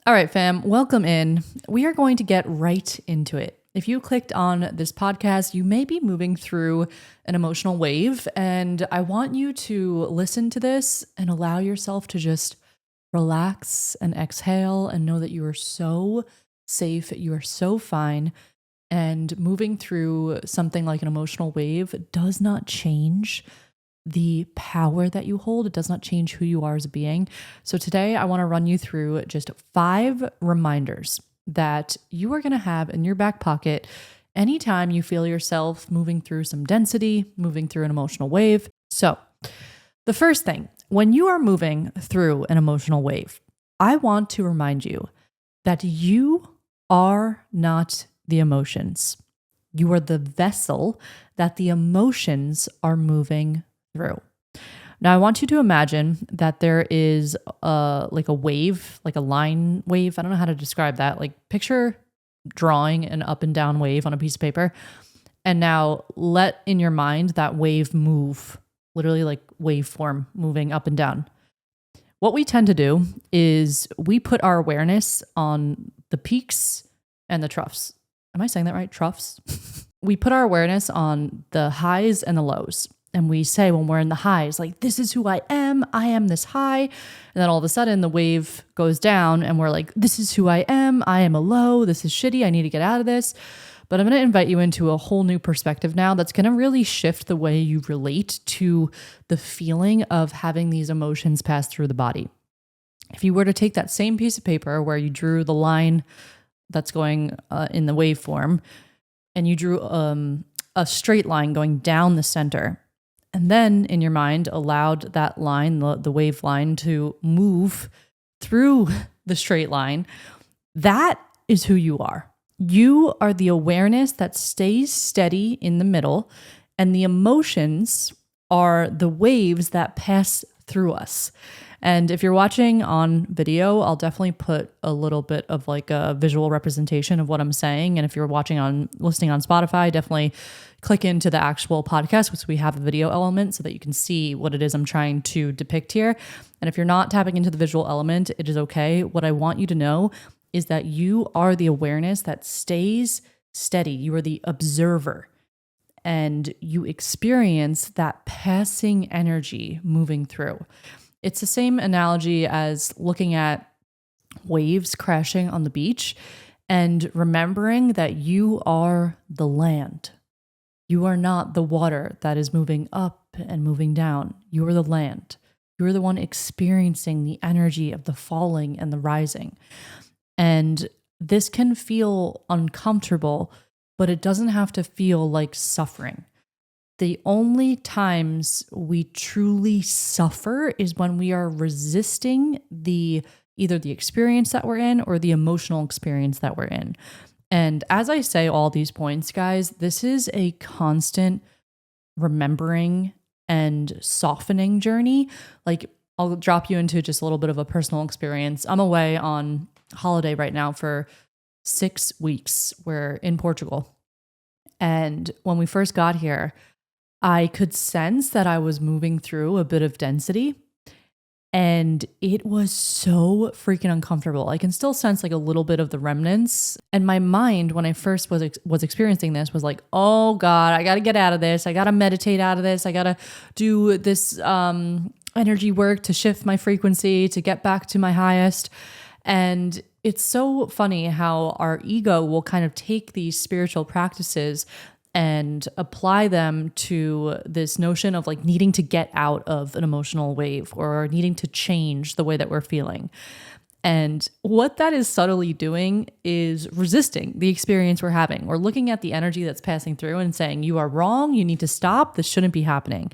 All right, fam, welcome in. We are going to get right into it. If you clicked on this podcast, you may be moving through an emotional wave, and I want you to listen to this and allow yourself to just relax and exhale and know that you are so safe, you are so fine. And moving through something like an emotional wave does not change the power that you hold. It does not change who you are as a being. So today I want to run you through just 5 reminders that you are going to have in your back pocket anytime you feel yourself moving through some density, moving through an emotional wave. So the first thing, when you are moving through an emotional wave, I want to remind you that you are not the emotions. You are the vessel that the emotions are moving through. Now, I want you to imagine that there is like a wave, like a line wave. I don't know how to describe that. Like picture drawing an up and down wave on a piece of paper. And now let in your mind that wave move, literally like waveform moving up and down. What we tend to do is we put our awareness on the peaks and the troughs. Am I saying that right? Troughs? We put our awareness on the highs and the lows. And we say when we're in the highs, like, this is who I am this high. And then all of a sudden the wave goes down and we're like, this is who I am a low, this is shitty, I need to get out of this. But I'm going to invite you into a whole new perspective now that's going to really shift the way you relate to the feeling of having these emotions pass through the body. If you were to take that same piece of paper where you drew the line that's going in the waveform, and you drew a straight line going down the center, and then in your mind allowed that line, the wave line, to move through the straight line, that is who you are. You are the awareness that stays steady in the middle, and the emotions are the waves that pass through us. And if you're watching on video, I'll definitely put a little bit of like a visual representation of what I'm saying. And if you're listening on Spotify, definitely click into the actual podcast because we have a video element so that you can see what it is I'm trying to depict here. And if you're not tapping into the visual element, it is okay. What I want you to know is that you are the awareness that stays steady. You are the observer. And you experience that passing energy moving through. It's the same analogy as looking at waves crashing on the beach and remembering that you are the land. You are not the water that is moving up and moving down. You are the land. You are the one experiencing the energy of the falling and the rising. And this can feel uncomfortable, but it doesn't have to feel like suffering. The only times we truly suffer is when we are resisting either the experience that we're in or the emotional experience that we're in. And as I say all these points, guys, this is a constant remembering and softening journey. Like, I'll drop you into just a little bit of a personal experience. I'm away on holiday right now for 6 weeks. We're in Portugal. And when we first got here, I could sense that I was moving through a bit of density, and it was so freaking uncomfortable. I can still sense like a little bit of the remnants. And my mind, when I first was experiencing this, was like, oh God, I got to get out of this. I got to meditate out of this. I got to do this energy work to shift my frequency, to get back to my highest. And it's so funny how our ego will kind of take these spiritual practices and apply them to this notion of like needing to get out of an emotional wave or needing to change the way that we're feeling. And what that is subtly doing is resisting the experience we're having, or looking at the energy that's passing through and saying, you are wrong, you need to stop, this shouldn't be happening.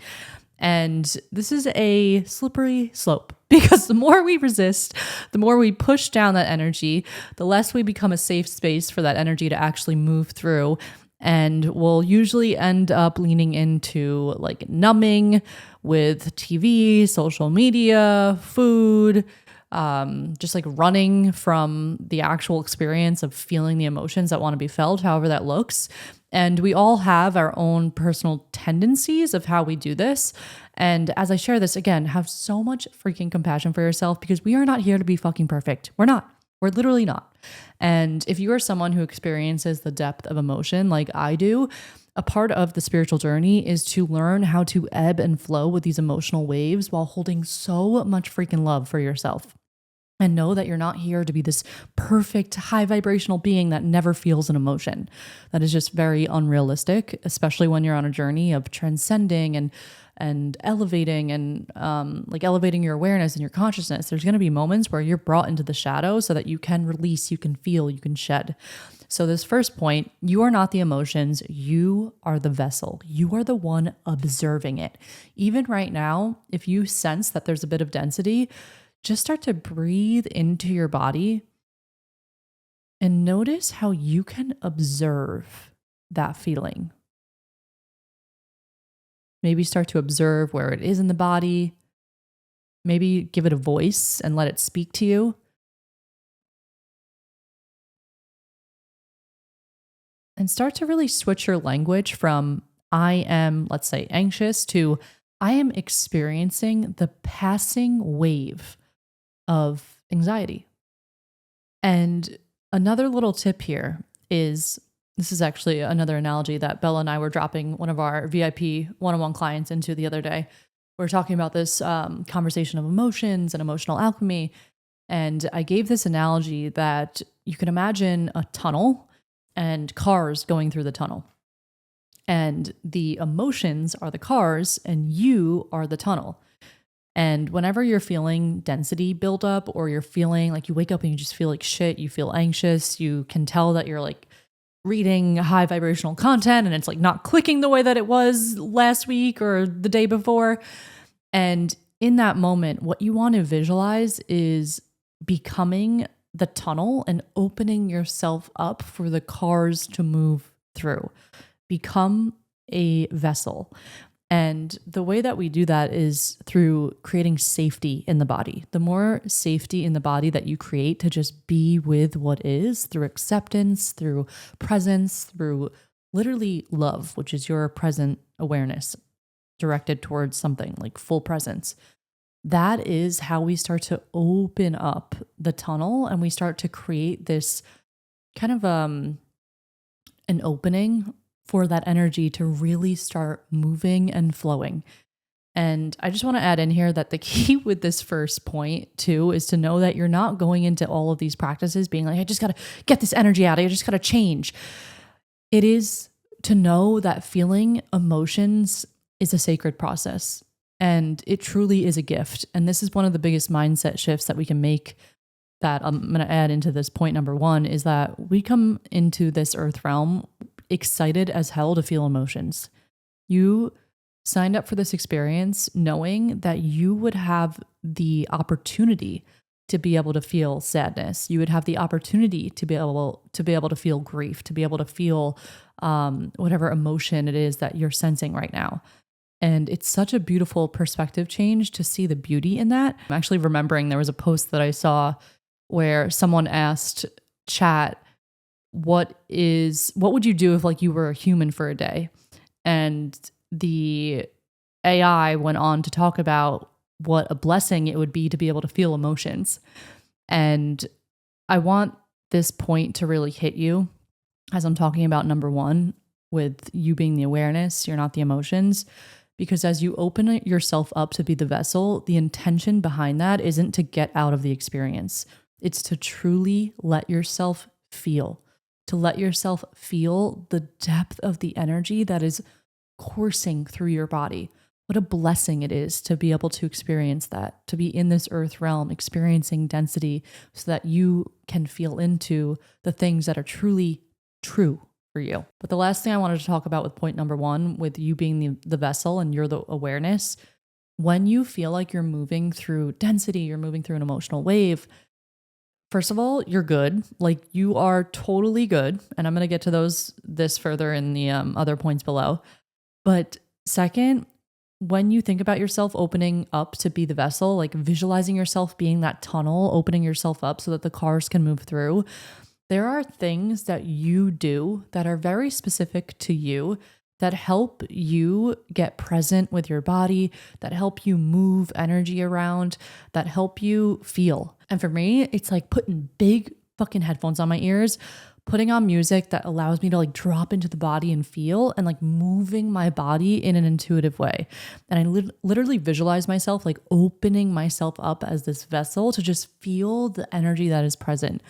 And this is a slippery slope, because the more we resist, the more we push down that energy, the less we become a safe space for that energy to actually move through. And we'll usually end up leaning into like numbing with TV, social media, food, just like running from the actual experience of feeling the emotions that want to be felt, however that looks. And we all have our own personal tendencies of how we do this. And as I share this, again, have so much freaking compassion for yourself, because we are not here to be fucking perfect. We're not. We're literally not. And if you are someone who experiences the depth of emotion like I do, a part of the spiritual journey is to learn how to ebb and flow with these emotional waves while holding so much freaking love for yourself. And know that you're not here to be this perfect high vibrational being that never feels an emotion. That is just very unrealistic, especially when you're on a journey of transcending and elevating and like elevating your awareness and your consciousness. There's going to be moments where you're brought into the shadow so that you can release, you can feel, you can shed. So this first point, you are not the emotions, you are the vessel. You are the one observing it. Even right now, if you sense that there's a bit of density, just start to breathe into your body and notice how you can observe that feeling. Maybe start to observe where it is in the body. Maybe give it a voice and let it speak to you. And start to really switch your language from I am, let's say, anxious to I am experiencing the passing wave of anxiety. And another little tip here is this is actually another analogy that Bella and I were dropping one of our VIP one-on-one clients into the other day. We are talking about this conversation of emotions and emotional alchemy. And I gave this analogy that you can imagine a tunnel and cars going through the tunnel. And the emotions are the cars and you are the tunnel. And whenever you're feeling density build up or you're feeling like you wake up and you just feel like shit, you feel anxious, you can tell that you're like reading high vibrational content and it's like not clicking the way that it was last week or the day before. And in that moment, what you want to visualize is becoming the tunnel and opening yourself up for the cars to move through. Become a vessel. And the way that we do that is through creating safety in the body. The more safety in the body that you create to just be with what is through acceptance, through presence, through literally love, which is your present awareness directed towards something like full presence. That is how we start to open up the tunnel and we start to create this kind of an opening for that energy to really start moving and flowing. And I just want to add in here that the key with this first point too is to know that you're not going into all of these practices being like, I just got to get this energy out. I just got to change. It is to know that feeling emotions is a sacred process and it truly is a gift. And this is one of the biggest mindset shifts that we can make that I'm going to add into this point number one is that we come into this earth realm excited as hell to feel emotions. You signed up for this experience knowing that you would have the opportunity to be able to feel sadness. You would have the opportunity to be able to feel grief, to be able to feel whatever emotion it is that you're sensing right now. And it's such a beautiful perspective change to see the beauty in that. I'm actually remembering there was a post that I saw where someone asked chat, what would you do if like you were a human for a day? And the AI went on to talk about what a blessing it would be to be able to feel emotions. And I want this point to really hit you as I'm talking about number one, with you being the awareness, you're not the emotions. Because as you open yourself up to be the vessel, the intention behind that isn't to get out of the experience. It's to truly let yourself feel. To let yourself feel the depth of the energy that is coursing through your body. What a blessing it is to be able to experience that, to be in this earth realm, experiencing density so that you can feel into the things that are truly true for you. But the last thing I wanted to talk about with point number one, with you being the vessel and you're the awareness, when you feel like you're moving through density, you're moving through an emotional wave, first of all, you're good. Like you are totally good. And I'm going to get to this further in the other points below. But second, when you think about yourself opening up to be the vessel, like visualizing yourself being that tunnel, opening yourself up so that the cars can move through, there are things that you do that are very specific to you that help you get present with your body, that help you move energy around, that help you feel. And for me, it's like putting big fucking headphones on my ears, putting on music that allows me to like drop into the body and feel, and like moving my body in an intuitive way. And I literally visualize myself like opening myself up as this vessel to just feel the energy that is present.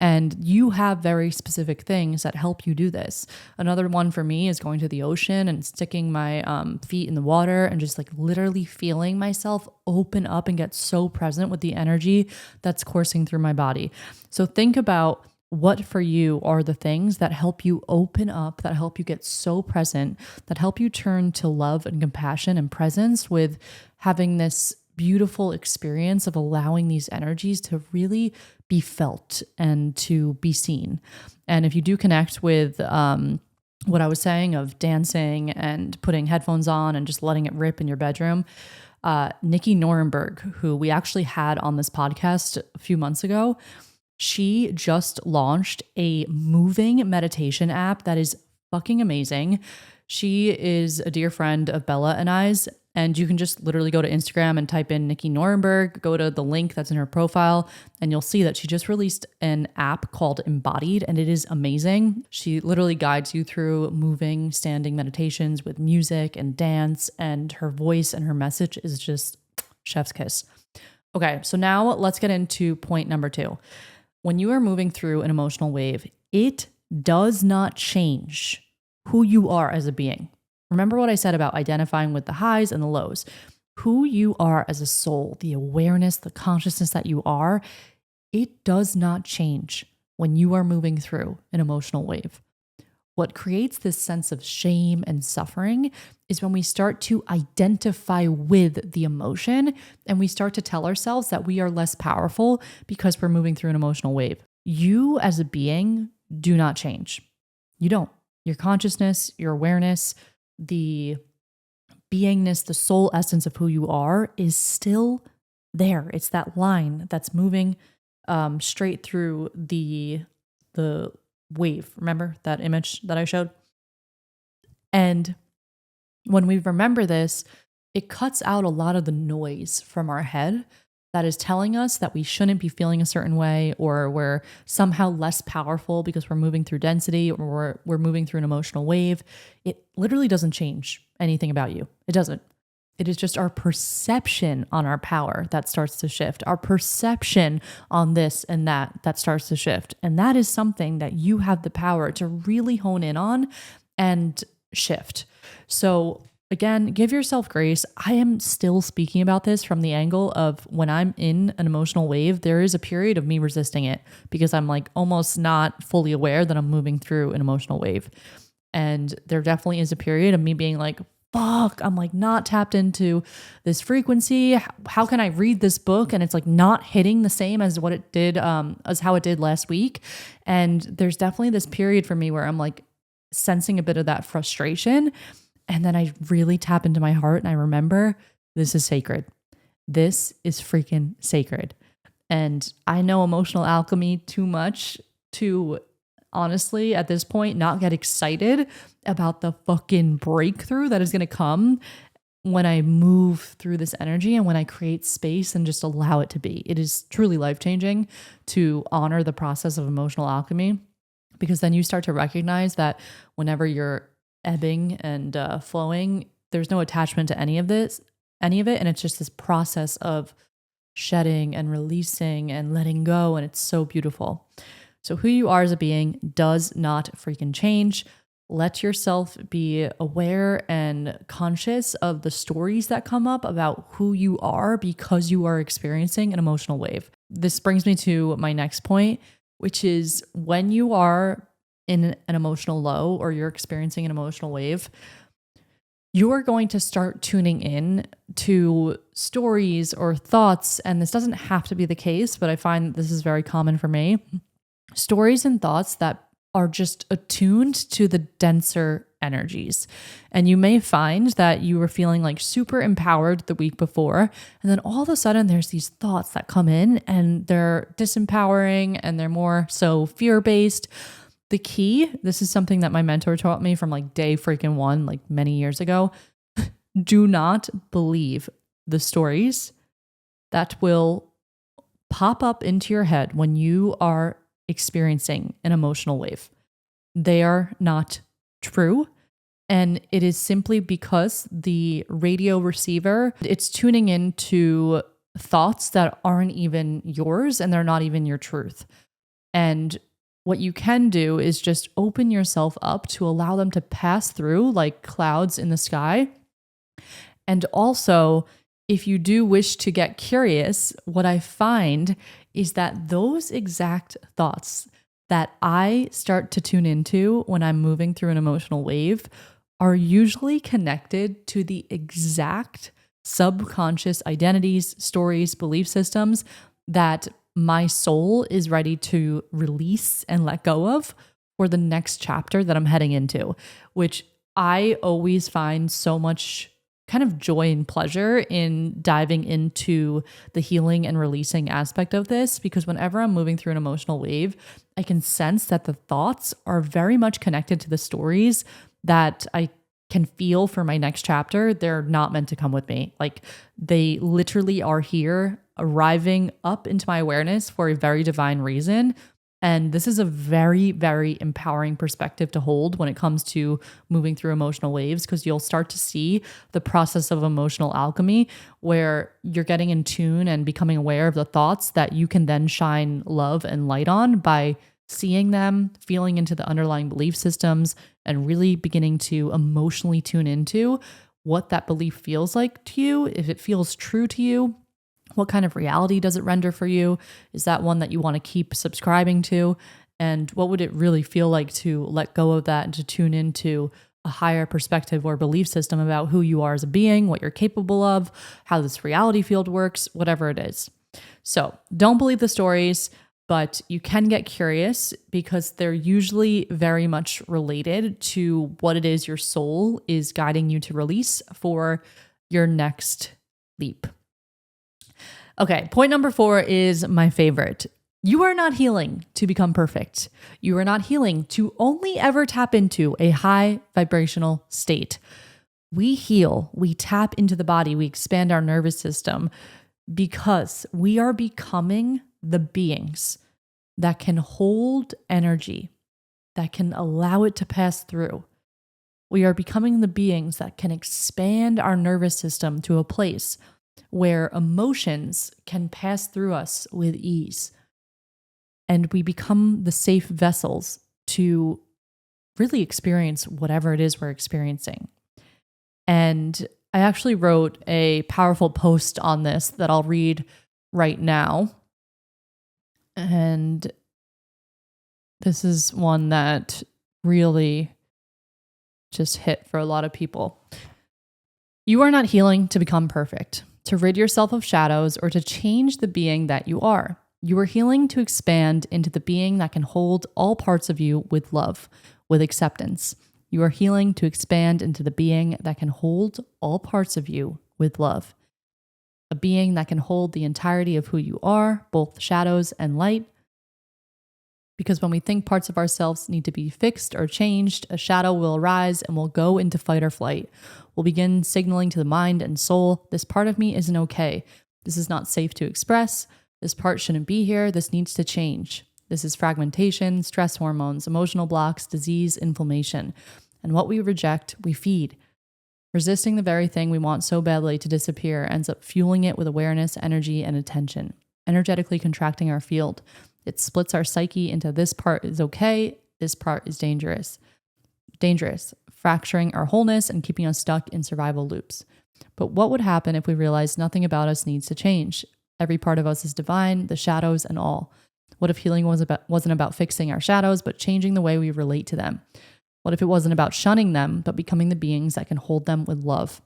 And you have very specific things that help you do this. Another one for me is going to the ocean and sticking my feet in the water and just like literally feeling myself open up and get so present with the energy that's coursing through my body. So think about what for you are the things that help you open up, that help you get so present, that help you turn to love and compassion and presence with having this beautiful experience of allowing these energies to really be felt and to be seen. And if you do connect with what I was saying of dancing and putting headphones on and just letting it rip in your bedroom, Nikki Nuremberg, who we actually had on this podcast a few months ago, she just launched a moving meditation app that is fucking amazing. She is a dear friend of Bella and I's, and you can just literally go to Instagram and type in Nikki Nuremberg, go to the link that's in her profile, and you'll see that she just released an app called Embodied, and it is amazing. She literally guides you through moving, standing meditations with music and dance, and her voice and her message is just chef's kiss. Okay, so now let's get into point number 2. When you are moving through an emotional wave, it does not change who you are as a being. Remember what I said about identifying with the highs and the lows. Who you are as a soul, the awareness, the consciousness that you are, it does not change when you are moving through an emotional wave. What creates this sense of shame and suffering is when we start to identify with the emotion and we start to tell ourselves that we are less powerful because we're moving through an emotional wave. You as a being do not change. You don't. Your consciousness, your awareness, the beingness, the soul essence of who you are is still there. It's that line that's moving straight through the wave. Remember that image that I showed? And when we remember this, it cuts out a lot of the noise from our head that is telling us that we shouldn't be feeling a certain way, or we're somehow less powerful because we're moving through density, or we're moving through an emotional wave. It literally doesn't change anything about you. It doesn't. It is just our perception on our power that starts to shift, our perception on this and that starts to shift. And that is something that you have the power to really hone in on and shift. So again, give yourself grace. I am still speaking about this from the angle of when I'm in an emotional wave, there is a period of me resisting it because I'm like almost not fully aware that I'm moving through an emotional wave. And there definitely is a period of me being like, fuck, I'm like not tapped into this frequency. How can I read this book? And it's like not hitting the same as what it did, as how it did last week. And there's definitely this period for me where I'm like sensing a bit of that frustration. And then I really tap into my heart and I remember this is sacred. This is freaking sacred. And I know emotional alchemy too much to honestly, at this point, not get excited about the fucking breakthrough that is going to come when I move through this energy and when I create space and just allow it to be. It is truly life-changing to honor the process of emotional alchemy, because then you start to recognize that whenever you're ebbing and flowing, there's no attachment to any of it. And it's just this process of shedding and releasing and letting go. And it's so beautiful. So who you are as a being does not freaking change. Let yourself be aware and conscious of the stories that come up about who you are because you are experiencing an emotional wave. This brings me to my next point, which is when you are in an emotional low or you're experiencing an emotional wave, you are going to start tuning in to stories or thoughts. And this doesn't have to be the case, but I find this is very common for me. Stories and thoughts that are just attuned to the denser energies. And you may find that you were feeling like super empowered the week before. And then all of a sudden there's these thoughts that come in and they're disempowering and they're more so fear-based. The key, this is something that my mentor taught me from like day freaking one, like many years ago. Do not believe the stories that will pop up into your head when you are experiencing an emotional wave. They are not true. And it is simply because the radio receiver, it's tuning into thoughts that aren't even yours and they're not even your truth. And what you can do is just open yourself up to allow them to pass through like clouds in the sky. And also, if you do wish to get curious, what I find is that those exact thoughts that I start to tune into when I'm moving through an emotional wave are usually connected to the exact subconscious identities, stories, belief systems that my soul is ready to release and let go of for the next chapter that I'm heading into, which I always find so much kind of joy and pleasure in diving into the healing and releasing aspect of this, because whenever I'm moving through an emotional wave, I can sense that the thoughts are very much connected to the stories that I can feel for my next chapter. They're not meant to come with me. Like they literally are here, arriving up into my awareness for a very divine reason. And this is a very, very empowering perspective to hold when it comes to moving through emotional waves, because you'll start to see the process of emotional alchemy where you're getting in tune and becoming aware of the thoughts that you can then shine love and light on by seeing them, feeling into the underlying belief systems, and really beginning to emotionally tune into what that belief feels like to you, if it feels true to you. What kind of reality does it render for you? Is that one that you want to keep subscribing to? And what would it really feel like to let go of that and to tune into a higher perspective or belief system about who you are as a being, what you're capable of, how this reality field works, whatever it is. So don't believe the stories, but you can get curious because they're usually very much related to what it is your soul is guiding you to release for your next leap. Okay, point number 4 is my favorite. You are not healing to become perfect. You are not healing to only ever tap into a high vibrational state. We heal, we tap into the body, we expand our nervous system because we are becoming the beings that can hold energy, that can allow it to pass through. We are becoming the beings that can expand our nervous system to a place where emotions can pass through us with ease. And we become the safe vessels to really experience whatever it is we're experiencing. And I actually wrote a powerful post on this that I'll read right now. And this is one that really just hit for a lot of people. You are not healing to become perfect, to rid yourself of shadows, or to change the being that you are. You are healing to expand into the being that can hold all parts of you with love, with acceptance. You are healing to expand into the being that can hold all parts of you with love. A being that can hold the entirety of who you are, both shadows and light. Because when we think parts of ourselves need to be fixed or changed, a shadow will arise and we'll go into fight or flight. We'll begin signaling to the mind and soul, this part of me isn't okay. This is not safe to express. This part shouldn't be here. This needs to change. This is fragmentation, stress hormones, emotional blocks, disease, inflammation. And what we reject, we feed. Resisting the very thing we want so badly to disappear ends up fueling it with awareness, energy, and attention, energetically contracting our field. It splits our psyche into this part is okay, this part is dangerous, fracturing our wholeness and keeping us stuck in survival loops. But what would happen if we realized nothing about us needs to change? Every part of us is divine, the shadows and all. What if healing wasn't about fixing our shadows, but changing the way we relate to them? What if it wasn't about shunning them, but becoming the beings that can hold them with love?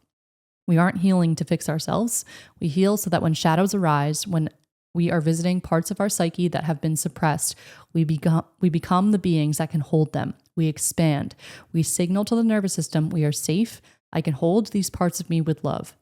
We aren't healing to fix ourselves. We heal so that when shadows arise, when we are visiting parts of our psyche that have been suppressed, we become the beings that can hold them. We expand. We signal to the nervous system, we are safe. I can hold these parts of me with love.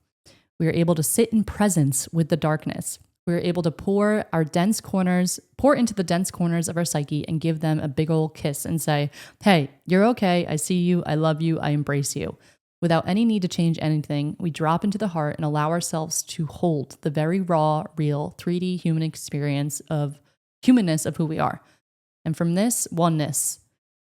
We are able to sit in presence with the darkness. We're able to pour into the dense corners of our psyche and give them a big old kiss and say, hey, you're okay. I see you. I love you. I embrace you. Without any need to change anything, we drop into the heart and allow ourselves to hold the very raw, real 3D human experience of humanness of who we are. And from this oneness,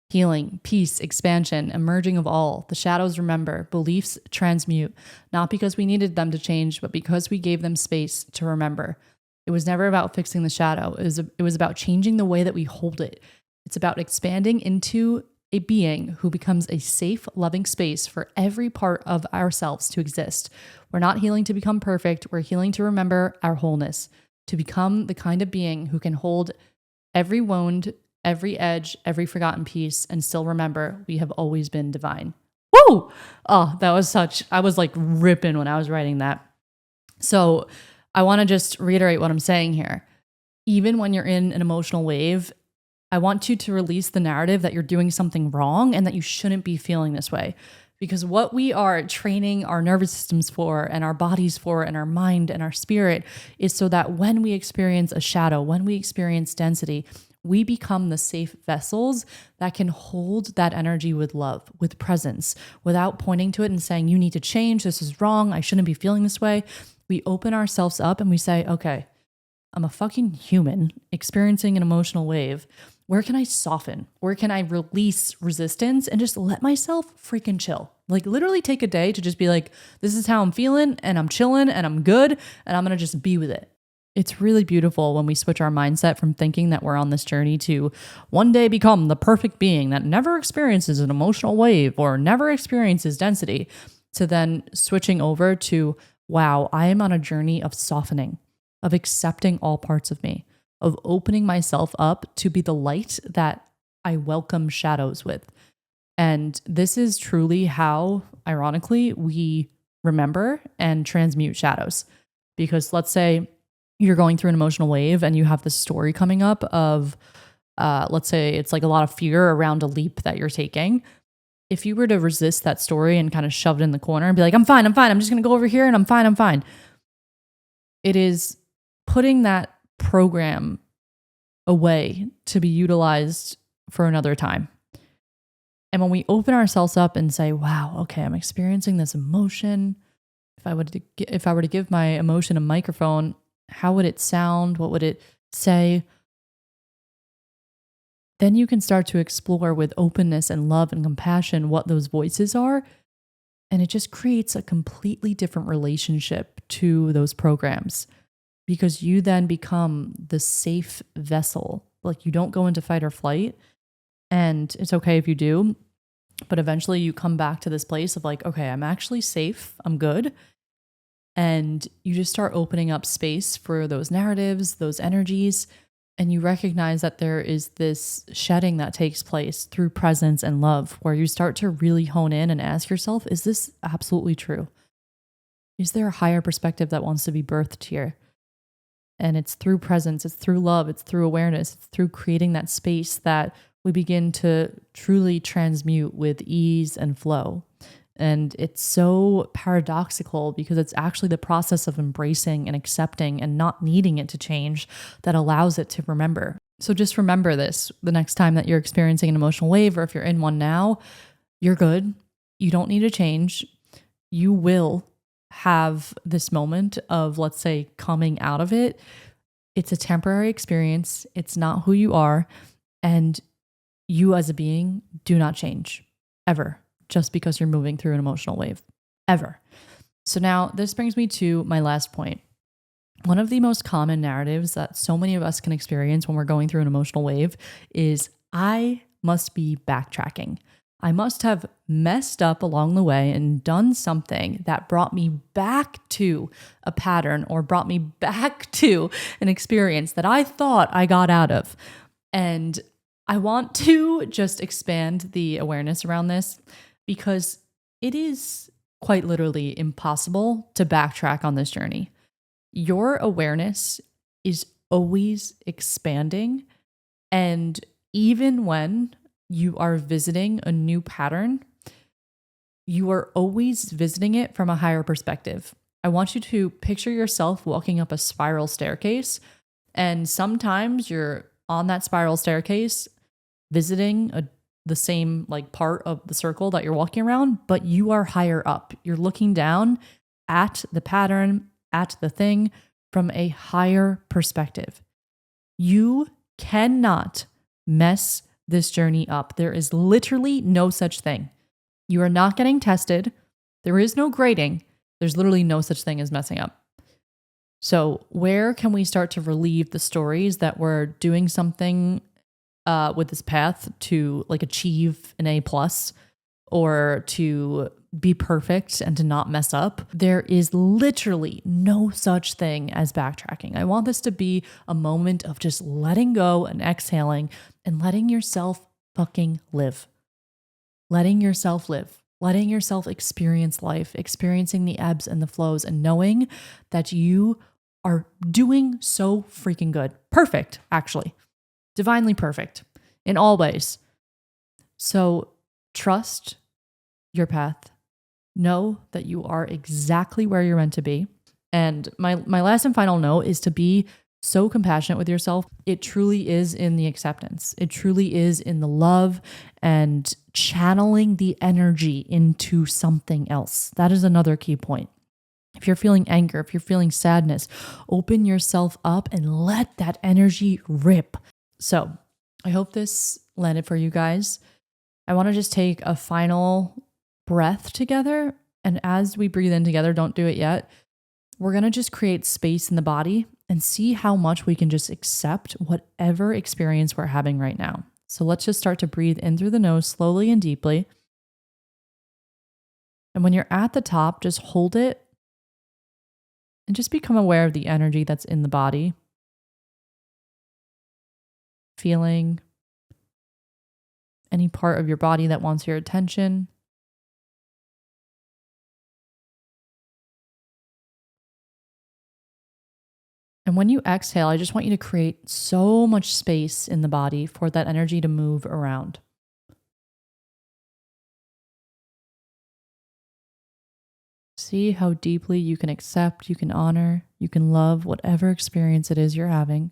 healing, peace, expansion, emerging of all, the shadows remember, beliefs transmute, not because we needed them to change, but because we gave them space to remember. It was never about fixing the shadow. It was about changing the way that we hold it. It's about expanding into a being who becomes a safe, loving space for every part of ourselves to exist. We're not healing to become perfect. We're healing to remember our wholeness, to become the kind of being who can hold every wound, every edge, every forgotten piece, and still remember we have always been divine. Woo! Oh, I was like ripping when I was writing that. So I want to just reiterate what I'm saying here. Even when you're in an emotional wave, I want you to release the narrative that you're doing something wrong and that you shouldn't be feeling this way. Because what we are training our nervous systems for and our bodies for and our mind and our spirit is so that when we experience a shadow, when we experience density, we become the safe vessels that can hold that energy with love, with presence, without pointing to it and saying, you need to change, this is wrong, I shouldn't be feeling this way. We open ourselves up and we say, okay, I'm a fucking human experiencing an emotional wave. Where can I soften? Where can I release resistance and just let myself freaking chill? Like literally take a day to just be like, this is how I'm feeling and I'm chilling and I'm good and I'm going to just be with it. It's really beautiful when we switch our mindset from thinking that we're on this journey to one day become the perfect being that never experiences an emotional wave or never experiences density, to then switching over to, wow, I am on a journey of softening, of accepting all parts of me, of opening myself up to be the light that I welcome shadows with. And this is truly how, ironically, we remember and transmute shadows. Because let's say you're going through an emotional wave and you have this story coming up of, let's say it's like a lot of fear around a leap that you're taking. If you were to resist that story and kind of shove it in the corner and be like, I'm fine, I'm just going to go over here and I'm fine. It is putting that program away to be utilized for another time. And when we open ourselves up and say, wow, okay, I'm experiencing this emotion. If I were to give my emotion a microphone, how would it sound? What would it say? Then you can start to explore with openness and love and compassion what those voices are. And it just creates a completely different relationship to those programs, because you then become the safe vessel. Like you don't go into fight or flight, and it's okay if you do, but eventually you come back to this place of like, okay, I'm actually safe, I'm good. And you just start opening up space for those narratives, those energies, and you recognize that there is this shedding that takes place through presence and love, where you start to really hone in and ask yourself, is this absolutely true? Is there a higher perspective that wants to be birthed here? And it's through presence, it's through love, it's through awareness, it's through creating that space that we begin to truly transmute with ease and flow. And it's so paradoxical because it's actually the process of embracing and accepting and not needing it to change that allows it to remember. So just remember this the next time that you're experiencing an emotional wave, or if you're in one now, you're good. You don't need to change. You will have this moment of, let's say, coming out of it. It's a temporary experience. It's not who you are. And you as a being do not change ever, just because you're moving through an emotional wave, ever. So now this brings me to my last point. One of the most common narratives that so many of us can experience when we're going through an emotional wave is, I must be backtracking. I must have messed up along the way and done something that brought me back to a pattern or brought me back to an experience that I thought I got out of. And I want to just expand the awareness around this, because it is quite literally impossible to backtrack on this journey. Your awareness is always expanding. And even when you are visiting a new pattern, you are always visiting it from a higher perspective. I want you to picture yourself walking up a spiral staircase. And sometimes you're on that spiral staircase visiting the same like part of the circle that you're walking around, but you are higher up. You're looking down at the pattern, at the thing from a higher perspective. You cannot mess this journey up. There is literally no such thing. You are not getting tested. There is no grading. There's literally no such thing as messing up. So where can we start to relieve the stories that we're doing something with this path to like achieve an A plus or to be perfect and to not mess up? There is literally no such thing as backtracking. I want this to be a moment of just letting go and exhaling and letting yourself fucking live. Letting yourself live. Letting yourself experience life, experiencing the ebbs and the flows, and knowing that you are doing so freaking good. Perfect, actually. Divinely perfect in all ways. So trust your path. Know that you are exactly where you're meant to be. And my last and final note is to be so compassionate with yourself. It truly is in the acceptance. It truly is in the love and channeling the energy into something else. That is another key point. If you're feeling anger, if you're feeling sadness, open yourself up and let that energy rip. So I hope this landed for you guys. I want to just take a final breath together. And as we breathe in together, don't do it yet. We're going to just create space in the body and see how much we can just accept whatever experience we're having right now. So let's just start to breathe in through the nose slowly and deeply. And when you're at the top, just hold it and just become aware of the energy that's in the body. Feeling any part of your body that wants your attention. And when you exhale, I just want you to create so much space in the body for that energy to move around. See how deeply you can accept, you can honor, you can love whatever experience it is you're having.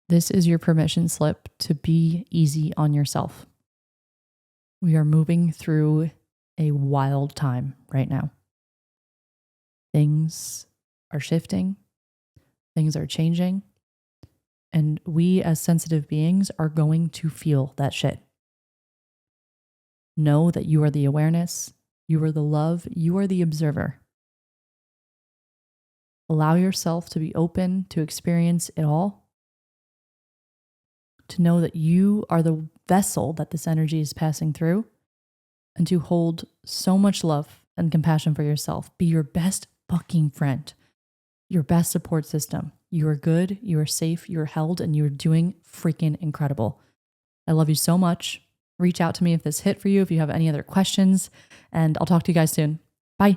This is your permission slip to be easy on yourself. We are moving through a wild time right now. Things are shifting, things are changing, and we as sensitive beings are going to feel that shit. Know that you are the awareness, you are the love, you are the observer. Allow yourself to be open to experience it all. To know that you are the vessel that this energy is passing through, and to hold so much love and compassion for yourself. Be your best fucking friend, your best support system. You are good, you are safe, you're held, and you're doing freaking incredible. I love you so much. Reach out to me if this hit for you, if you have any other questions, and I'll talk to you guys soon. Bye.